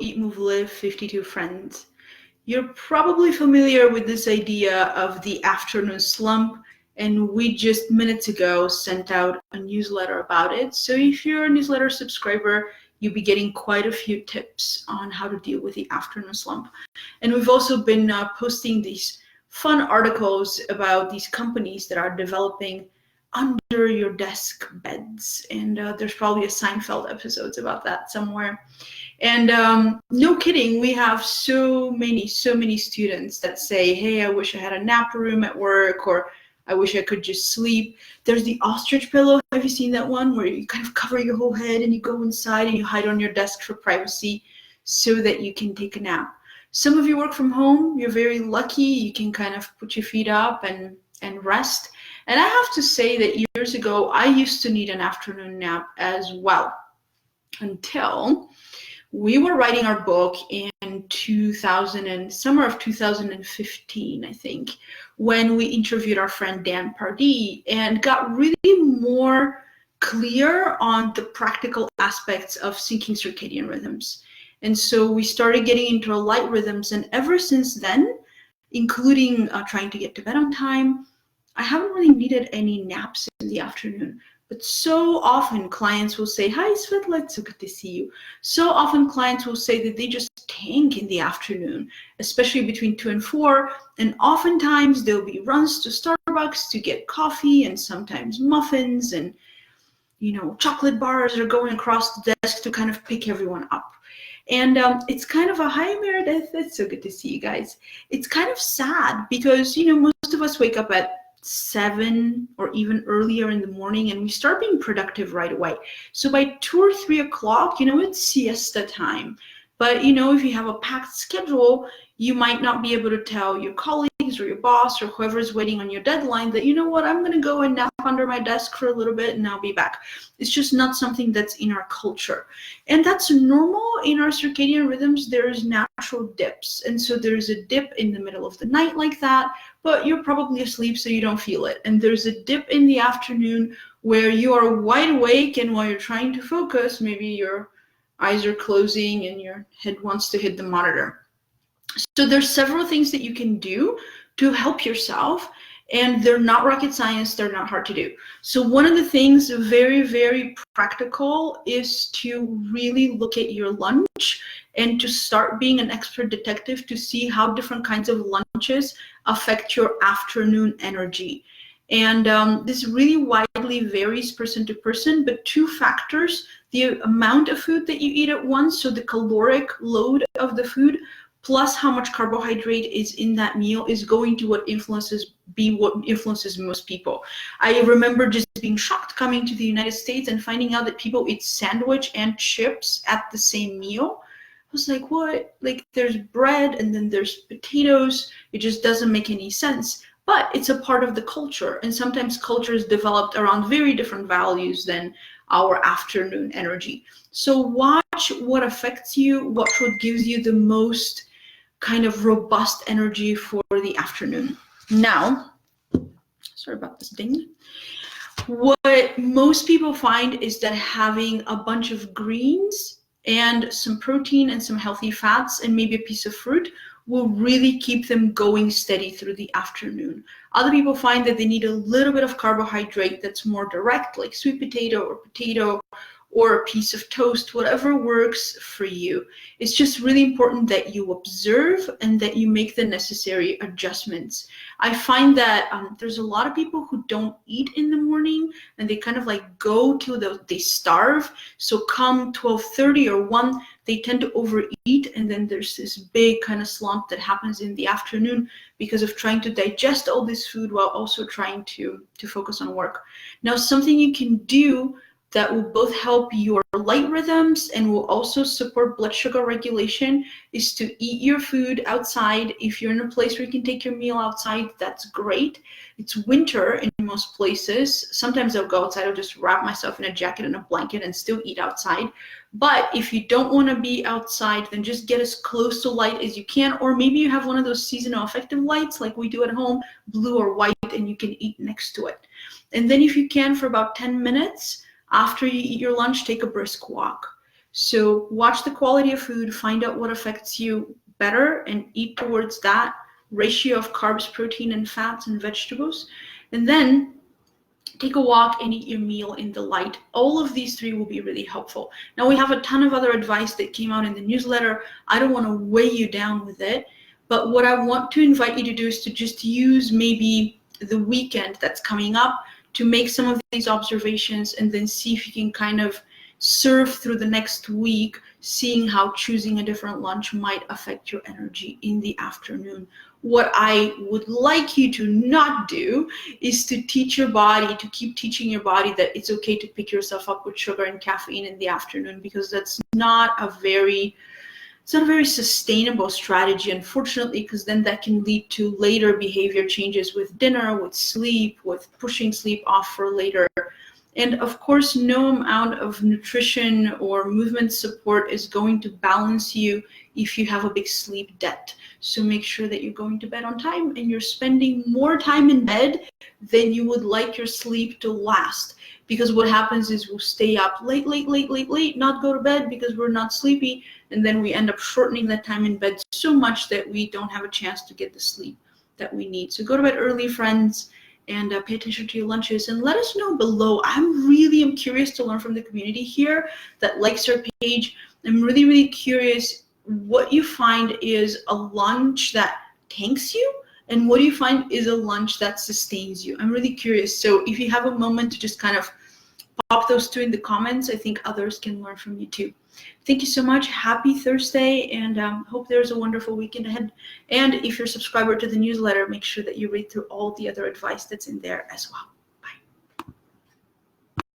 Eat, Move, Live 52 Friends. You're probably familiar with this idea of the afternoon slump, and we just minutes ago sent out a newsletter about it. So if you're a newsletter subscriber, you'll be getting quite a few tips on how to deal with the afternoon slump. And we've also been posting these fun articles about these companies that are developing under your desk beds. And there's probably a Seinfeld episodes about that somewhere. And no kidding, we have so many students that say, hey, I wish I had a nap room at work, or I wish I could just sleep. There's the ostrich pillow. Have you seen that one where you kind of cover your whole head and you go inside and you hide on your desk for privacy so that you can take a nap? Some of you work from home. You're very lucky. You can kind of put your feet up and rest. And I have to say that years ago, I used to need an afternoon nap as well, until we were writing our book in summer of 2015, I think, when we interviewed our friend Dan Pardee and got really more clear on the practical aspects of syncing circadian rhythms. And so we started getting into our light rhythms, and ever since then, including trying to get to bed on time, I haven't really needed any naps in the afternoon. But so often clients will say, hi, Svetla, it's so good to see you. So often clients will say that they just tank in the afternoon, especially between 2 and 4. And oftentimes there'll be runs to Starbucks to get coffee, and sometimes muffins, and chocolate bars are going across the desk to kind of pick everyone up. And it's kind of a, hi, Meredith, it's so good to see you guys. It's kind of sad because, most of us wake up at 7 or even earlier in the morning, and we start being productive right away. So by 2 or 3 o'clock, it's siesta time. But if you have a packed schedule, you might not be able to tell your colleagues or your boss or whoever's waiting on your deadline that, I'm going to go and nap under my desk for a little bit and I'll be back. It's just not something that's in our culture. And that's normal. In our circadian rhythms, there's natural dips. And so there's a dip in the middle of the night like that, but you're probably asleep so you don't feel it. And there's a dip in the afternoon where you are wide awake, and while you're trying to focus, maybe your eyes are closing and your head wants to hit the monitor. So there's several things that you can do to help yourself, and they're not rocket science, they're not hard to do. So one of the things very, very practical is to really look at your lunch and to start being an expert detective to see how different kinds of lunches affect your afternoon energy. And this really widely varies person to person, but 2 factors, the amount of food that you eat at once, so the caloric load of the food, plus how much carbohydrate is in that meal, is going to what influences most people. I remember just being shocked coming to the United States and finding out that people eat sandwich and chips at the same meal. I was like, what? Like, there's bread and then there's potatoes. It just doesn't make any sense. But it's a part of the culture, and sometimes culture is developed around very different values than our afternoon energy. So watch what affects you, watch what gives you the most kind of robust energy for the afternoon. Now, sorry about this ding. What most people find is that having a bunch of greens and some protein and some healthy fats and maybe a piece of fruit will really keep them going steady through the afternoon. Other people find that they need a little bit of carbohydrate that's more direct, like sweet potato or a piece of toast, whatever works for you. It's just really important that you observe and that you make the necessary adjustments. I find that there's a lot of people who don't eat in the morning, and they kind of like go till they starve. So come 12:30 or 1, they tend to overeat, and then there's this big kind of slump that happens in the afternoon because of trying to digest all this food while also trying to focus on work. Now, something you can do that will both help your light rhythms and will also support blood sugar regulation is to eat your food outside. If you're in a place where you can take your meal outside, that's great. It's winter in most places. Sometimes I'll go outside, I'll just wrap myself in a jacket and a blanket and still eat outside. But if you don't want to be outside, then just get as close to light as you can, or maybe you have one of those seasonal affective lights like we do at home, blue or white, and you can eat next to it. And then if you can, for about 10 minutes, after you eat your lunch, take a brisk walk. So watch the quality of food, find out what affects you better, and eat towards that ratio of carbs, protein, and fats and vegetables. And then take a walk and eat your meal in the light. All of these three will be really helpful. Now, we have a ton of other advice that came out in the newsletter. I don't want to weigh you down with it, but what I want to invite you to do is to just use maybe the weekend that's coming up to make some of these observations, and then see if you can kind of surf through the next week, seeing how choosing a different lunch might affect your energy in the afternoon. What I would like you to not do is to teach your body, to keep teaching your body that it's okay to pick yourself up with sugar and caffeine in the afternoon, because that's not a very sustainable strategy, unfortunately, because then that can lead to later behavior changes with dinner, with sleep, with pushing sleep off for later. And of course, no amount of nutrition or movement support is going to balance you if you have a big sleep debt. So make sure that you're going to bed on time and you're spending more time in bed than you would like your sleep to last. Because what happens is we'll stay up late, not go to bed because we're not sleepy, and then we end up shortening that time in bed so much that we don't have a chance to get the sleep that we need. So go to bed early, friends, and pay attention to your lunches, and let us know below. I'm curious to learn from the community here that likes our page. I'm really curious what you find is a lunch that tanks you, and what do you find is a lunch that sustains you. I'm really curious. So if you have a moment to just kind of pop those two in the comments, I think others can learn from you too. Thank you so much. Happy Thursday, and hope there's a wonderful weekend ahead. And if you're a subscriber to the newsletter, make sure that you read through all the other advice that's in there as well.